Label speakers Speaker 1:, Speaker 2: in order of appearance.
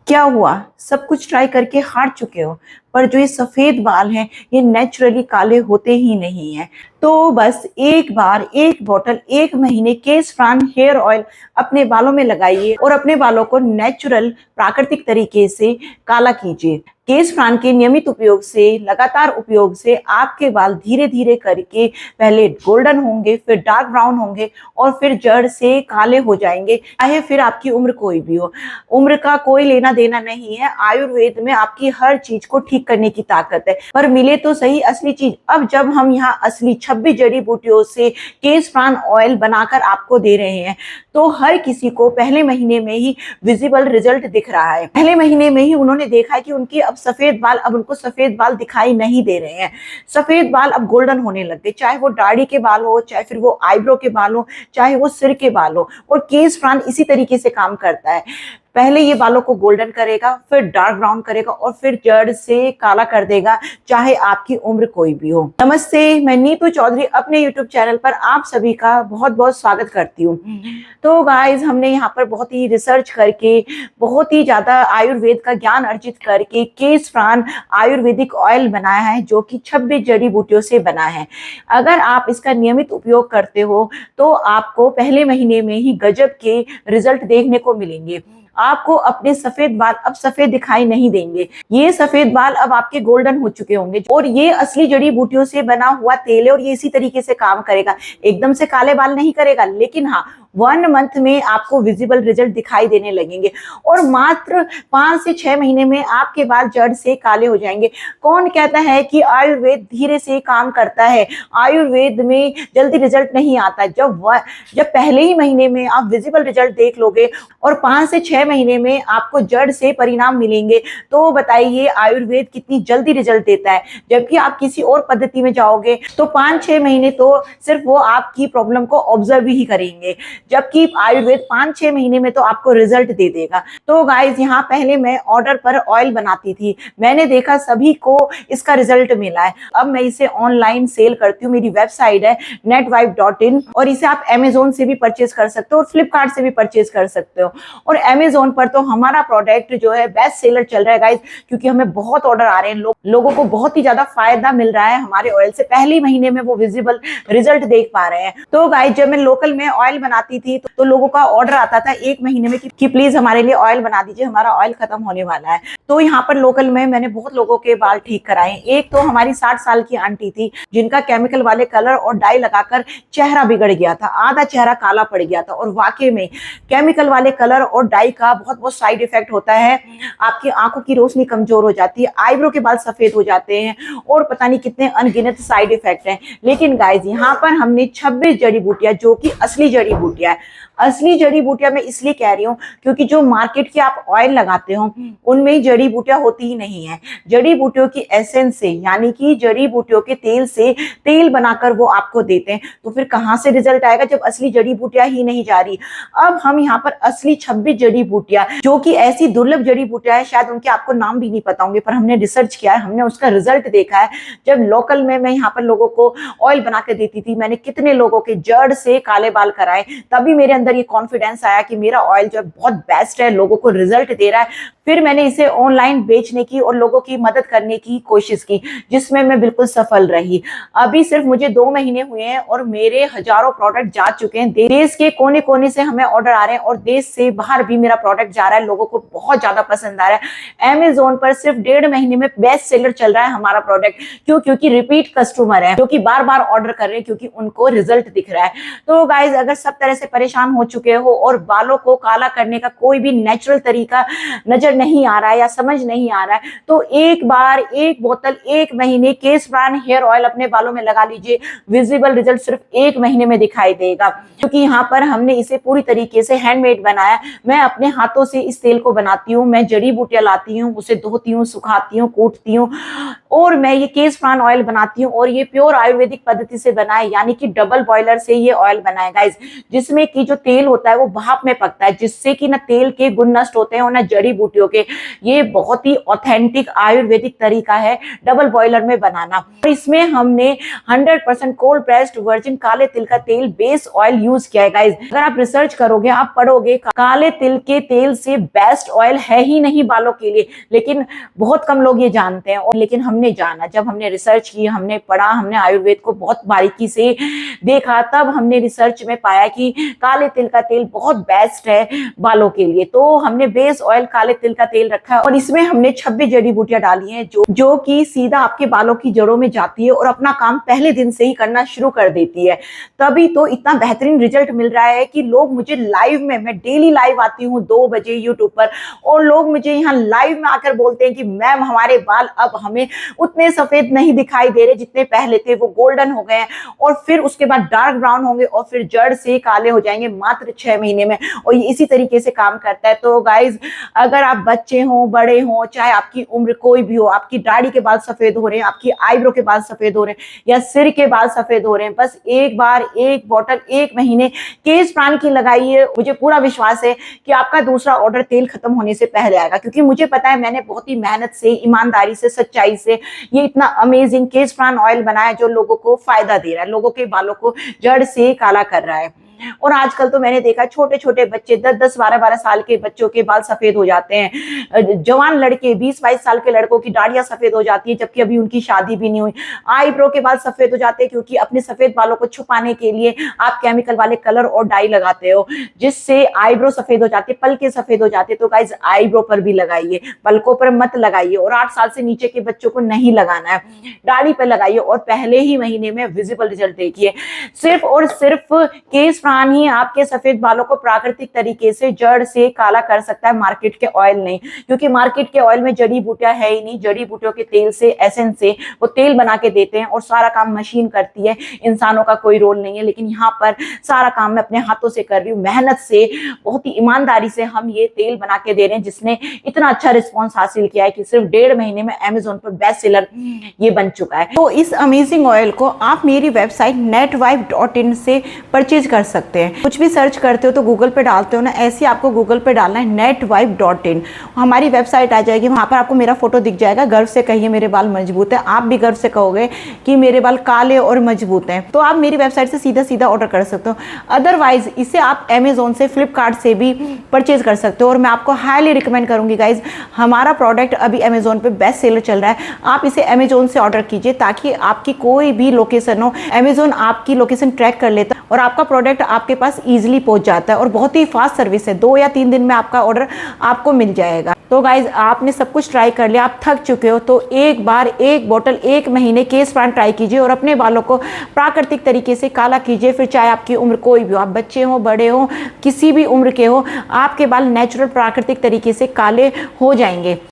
Speaker 1: क्या हुआ, सब कुछ ट्राई करके हार चुके हो, पर जो ये सफेद बाल हैं ये नेचुरली काले होते ही नहीं हैं। तो बस एक बार एक बॉटल 1 महीने केस फ्रान हेयर ऑयल अपने बालों में लगाइए और अपने बालों को नेचुरल प्राकृतिक तरीके से काला कीजिए। केस फ्रान के नियमित उपयोग से, लगातार उपयोग से आपके बाल धीरे धीरे करके पहले गोल्डन होंगे, फिर डार्क ब्राउन होंगे और फिर जड़ से काले हो जाएंगे। चाहे फिर आपकी उम्र कोई भी हो, उम्र का कोई लेना देना नहीं है। आयुर्वेद में आपकी हर चीज को ठीक करने की ताकत है, पर मिले तो सही असली चीज। अब जब हम यहाँ असली 26 जड़ी बूटियों से केस फ्रान ऑयल बनाकर आपको दे रहे हैं, तो हर किसी को पहले महीने में ही विजिबल रिजल्ट दिख रहा है। पहले महीने में ही उन्होंने देखा है कि उनके अब सफेद बाल, अब उनको सफेद बाल दिखाई नहीं दे रहे हैं। सफेद बाल अब गोल्डन होने लग गए, चाहे वो दाढ़ी के बाल हो, चाहे फिर वो आईब्रो के बाल हो, चाहे वो सिर के बाल हो। और केस फ्रान इसी तरीके से काम करता है। पहले ये बालों को गोल्डन करेगा, फिर डार्क ब्राउन करेगा और फिर जड़ से काला कर देगा, चाहे आपकी उम्र कोई भी हो। नमस्ते, मैं नीतू चौधरी अपने यूट्यूब चैनल पर आप सभी का बहुत बहुत स्वागत करती हूँ। तो गाइज, हमने यहाँ पर बहुत ही रिसर्च करके, बहुत ही ज्यादा आयुर्वेद का ज्ञान अर्जित करके केस फ्रान आयुर्वेदिक ऑयल बनाया है, जो कि 26 जड़ी बूटियों से बना है। अगर आप इसका नियमित उपयोग करते हो तो आपको पहले महीने में ही गजब के रिजल्ट देखने को मिलेंगे। आपको अपने सफेद बाल अब सफेद दिखाई नहीं देंगे, ये सफेद बाल अब आपके गोल्डन हो चुके होंगे। और ये असली जड़ी बूटियों से बना हुआ तेल है और ये इसी तरीके से काम करेगा। एकदम से काले बाल नहीं करेगा, लेकिन हाँ 1 मंथ में आपको विजिबल रिजल्ट दिखाई देने लगेंगे और मात्र 5 से 6 महीने में आपके बाल जड़ से काले हो जाएंगे। कौन कहता है कि आयुर्वेद धीरे से काम करता है? आयुर्वेद में जल्दी रिजल्ट नहीं आता। जब पहले ही महीने में आप विजिबल रिजल्ट देख लोगे और 5 से 6 महीने में आपको जड़ से परिणाम मिलेंगे, तो बताइए आयुर्वेद कितनी जल्दी रिजल्ट देता है। जबकि आप किसी और पद्धति में जाओगे तो 5-6 महीने तो सिर्फ वो आपकी प्रॉब्लम को ऑब्जर्व ही करेंगे, जबकि आयुर्वेद 5-6 महीने में तो आपको रिजल्ट दे देगा। तो गाइज, यहाँ पहले मैं ऑर्डर पर ऑयल बनाती थी, मैंने देखा सभी को इसका रिजल्ट मिला है। अब मैं इसे ऑनलाइन सेल करती हूँ। मेरी वेबसाइट है netwife.in और इसे आप अमेजोन से भी परचेज कर सकते हो और फ्लिपकार्ट से भी परचेज कर सकते हो। और अमेजोन पर तो हमारा प्रोडक्ट जो है बेस्ट सेलर चल रहा है गाइज, क्योंकि हमें बहुत ऑर्डर आ रहे हैं। लोगों को बहुत ही ज्यादा फायदा मिल रहा है हमारे ऑयल से। पहले महीने में वो विजिबल रिजल्ट देख पा रहे हैं। तो गाइज, जब मैं लोकल में ऑयल बनाती थी तो लोगों का ऑर्डर आता था 1 महीने में कि प्लीज हमारे लिए ऑयल बना दीजिए, हमारा ऑयल खत्म होने वाला है। तो यहाँ पर लोकल में मैंने बहुत लोगों के बाल ठीक कराए। एक तो हमारी 60 साल की आंटी थी, जिनका केमिकल वाले कलर और डाई लगाकर चेहरा बिगड़ गया था, आधा चेहरा काला पड़ गया था। और वाकई में केमिकल वाले कलर और डाई का बहुत बहुत साइड इफेक्ट होता है। आपकी आंखों की रोशनी कमजोर हो जाती है, आईब्रो के बाल सफेद हो जाते हैं और पता नहीं कितने अनगिनत साइड इफेक्ट हैं। लेकिन गाइज, यहाँ पर हमने 26 जड़ी बूटियां, जो कि असली जड़ी बूटियां है। असली जड़ी बूटियां मैं इसलिए कह रही हूँ क्योंकि जो मार्केट के आप ऑयल लगाते हो उनमें जड़ी बूटियां होती ही नहीं है। जड़ी बूटियों की एसेंस से, यानी कि जड़ी बूटियों के तेल से तेल बनाकर वो आपको देते हैं। तो फिर कहाँ से रिजल्ट आएगा जब असली जड़ी बूटियां ही नहीं जा रही। अब हम यहाँ पर असली 26 जड़ी बूटियां, जो कि ऐसी दुर्लभ जड़ी बूटियां है, शायद उनके आपको नाम भी नहीं पता होंगे, पर हमने रिसर्च किया है, हमने उसका रिजल्ट देखा है। जब लोकल में मैं यहाँ पर लोगों को ऑयल बना के देती थी, मैंने कितने लोगों के जड़ से काले बाल कराए। तभी मेरे अंदर ये कॉन्फिडेंस आया कि मेरा ऑयल जो बहुत बेस्ट है, लोगों को रिजल्ट दे रहा है। फिर मैंने इसे ऑनलाइन बेचने की और लोगों की मदद करने की कोशिश की, जिसमें मैं बिल्कुल सफल रही। अभी सिर्फ मुझे 2 महीने हुए हैं और मेरे हजारों प्रोडक्ट जा चुके हैं। देश के कोने कोने से हमें ऑर्डर आ रहे हैं और देश से बाहर भी मेरा प्रोडक्ट जा रहा है। लोगों को बहुत ज्यादा पसंद आ रहा है। अमेजोन पर सिर्फ 1.5 महीने में बेस्ट सेलर चल रहा है हमारा प्रोडक्ट। क्यों? क्योंकि रिपीट कस्टमर है, जो कि बार बार ऑर्डर कर रहे हैं, क्योंकि उनको रिजल्ट दिख रहा है। तो गाइज, अगर सब तरह से परेशान हो चुके हो और बालों को काला करने का कोई भी नेचुरल तरीका नजर नहीं आ रहा है या समझ नहीं आ रहा है, तो एक बार एक बोतल 1 महीने केस फ्रान हेयर ऑयल अपने बालों में लगा लीजिए। विजिबल रिजल्ट सिर्फ 1 महीने में दिखाई देगा, क्योंकि यहाँ पर हमने इसे पूरी तरीके से हैंडमेड बनाया। मैं अपने हाथों से इस तेल को बनाती हूँ। मैं जड़ी बूटियां लाती हूँ, उसे धोती हूँ, सुखाती हूँ, कूटती हूँ और मैं ये केस फ्रान ऑयल बनाती हूँ। और ये प्योर आयुर्वेदिक पद्धति से बना है, यानी कि डबल बॉयलर से ये ऑयल बना है गाइज, जिसमें कि जो तेल होता है वो भाप में पकता है, जिससे कि ना तेल के गुण नष्ट होते हैं और ना जड़ी बूटियों के। ये बहुत ही ऑथेंटिक आयुर्वेदिक तरीका है डबल बॉयलर में बनाना। और इसमें हमने 100% कोल्ड प्रेस्ड वर्जिन काले तिल का तेल बेस ऑयल यूज किया है गाइस। अगर आप रिसर्च करोगे, आप पढ़ोगे, काले तिल के तेल से बेस्ट ऑयल है ही नहीं बालों के लिए, लेकिन बहुत कम लोग ये जानते हैं। और लेकिन हमने जाना, जब हमने रिसर्च की, हमने पढ़ा, हमने आयुर्वेद को बहुत बारीकी से देखा, तब हमने रिसर्च में पाया कि काले तिल का तेल बहुत बेस्ट है बालों के लिए। तो हमने बेस ऑयल काले तिल का तेल रखा है और इसमें हमने 26 जड़ी बूटियां डाली हैं जो कि सीधा आपके बालों की जड़ों में जाती है और अपना काम पहले दिन से ही करना शुरू कर देती है। तभी तो इतना बेहतरीन रिजल्ट मिल रहा है कि लोग मुझे लाइव में, मैं डेली लाइव आती हूँ 2 बजे यूट्यूब पर, और लोग मुझे यहाँ लाइव में आकर बोलते हैं कि मैम हमारे बाल अब हमें उतने सफेद नहीं दिखाई दे रहे जितने पहले थे, वो गोल्डन हो गए हैं और फिर उसके बाद डार्क ब्राउन होंगे और फिर जड़ से काले हो जाएंगे मात्र 6 महीने में। और ये इसी तरीके से काम करता है। तो गाइज, अगर आप बच्चे हो, बड़े हो, चाहे आपकी उम्र कोई भी हो, आपकी दाढ़ी के बाल सफेद हो रहे हैं, आपकी आईब्रो के बाल सफेद हो रहे हैं या सिर के बाल सफेद हो रहे हैं, बस एक बार एक बॉटल 1 महीने केश प्राण की लगाइए। मुझे पूरा विश्वास है कि आपका दूसरा ऑर्डर तेल खत्म होने से पहले आएगा, क्योंकि मुझे पता है मैंने बहुत ही मेहनत से, ईमानदारी से, सच्चाई से ये इतना अमेजिंग केश प्राण ऑयल बनाया जो लोगों को फायदा दे रहा है, लोगों के बालों को जड़ से काला कर रहा है। और आजकल तो मैंने देखा छोटे छोटे बच्चे 10-10, 12-12 साल के बच्चों के बाल सफेद हो जाते हैं। जवान लड़के 20-22 साल के लड़कों की दाढ़ियां सफेद हो जाती है जबकि अभी उनकी शादी भी नहीं हुई। आईब्रो के बाल सफेद हो जाते हैं क्योंकि अपने सफेद बालों को छुपाने के लिए आप केमिकल वाले कलर और डाई लगाते हो, जिससे आईब्रो सफेद हो जाती है, पलके सफेद हो जाते हैं। तो गाइस, आईब्रो पर भी लगाइए, पलकों पर मत लगाइए। और 8 साल से नीचे के बच्चों को नहीं लगाना है, दाढ़ी पर लगाइए और पहले ही महीने में विजिबल रिजल्ट देखिए। सिर्फ और सिर्फ केश प्राण ही आपके सफेद बालों को प्राकृतिक तरीके से जड़ से काला कर सकता है, मार्केट के ऑयल नहीं। क्योंकि मार्केट के ऑयल में जड़ी बूटियां है ही नहीं, जड़ी बूटियों के तेल से, एसेंस से वो तेल बना के देते हैं और सारा काम मशीन करती है, इंसानों का कोई रोल नहीं है। लेकिन यहाँ पर सारा काम मैं अपने हाथों से कर रही हूँ, मेहनत से, बहुत ही ईमानदारी से हम ये तेल बना के दे रहे हैं, जिसने इतना अच्छा रिस्पॉन्स हासिल किया है कि सिर्फ 1.5 महीने में अमेजोन पर बेस्ट सेलर ये बन चुका है। तो इस अमेजिंग ऑयल को आप मेरी वेबसाइट netwife.in से परचेज कर सकते हैं। कुछ भी सर्च करते हो तो गूगल पे डालते हो ना, ऐसे आपको गूगल पे डालना है netwife.in, हमारी वेबसाइट आ जाएगी। वहाँ पर आपको मेरा फोटो दिख जाएगा। गर्व से कहिए मेरे बाल मजबूत है, आप भी गर्व से कहोगे कि मेरे बाल काले और मजबूत हैं। तो आप मेरी वेबसाइट से सीधा सीधा ऑर्डर कर सकते हो। अदरवाइज इसे आप अमेजोन से, फ्लिपकार्ट से भी परचेज कर सकते हो। और मैं आपको हाईली रिकमेंड करूंगी गाइज, हमारा प्रोडक्ट अभी अमेजोन पे बेस्ट सेलर चल रहा है। आप इसे अमेजोन से ऑर्डर कीजिए ताकि आपकी कोई भी लोकेशन हो, अमेजोन आपकी लोकेशन ट्रैक कर लेता है और आपका प्रोडक्ट आपके पास इजीली पहुंच जाता है। और बहुत ही फास्ट सर्विस है, 2 या 3 दिन में आपका ऑर्डर आपको मिल जाएगा। तो गाइज, आपने सब कुछ ट्राई कर लिया, आप थक चुके हो, तो एक बार एक बोतल 1 महीने केश प्राण ट्राई कीजिए और अपने बालों को प्राकृतिक तरीके से काला कीजिए। फिर चाहे आपकी उम्र कोई भी हो, आप बच्चे हो, बड़े हो, किसी भी उम्र के हो, आपके बाल नेचुरल प्राकृतिक तरीके से काले हो जाएंगे।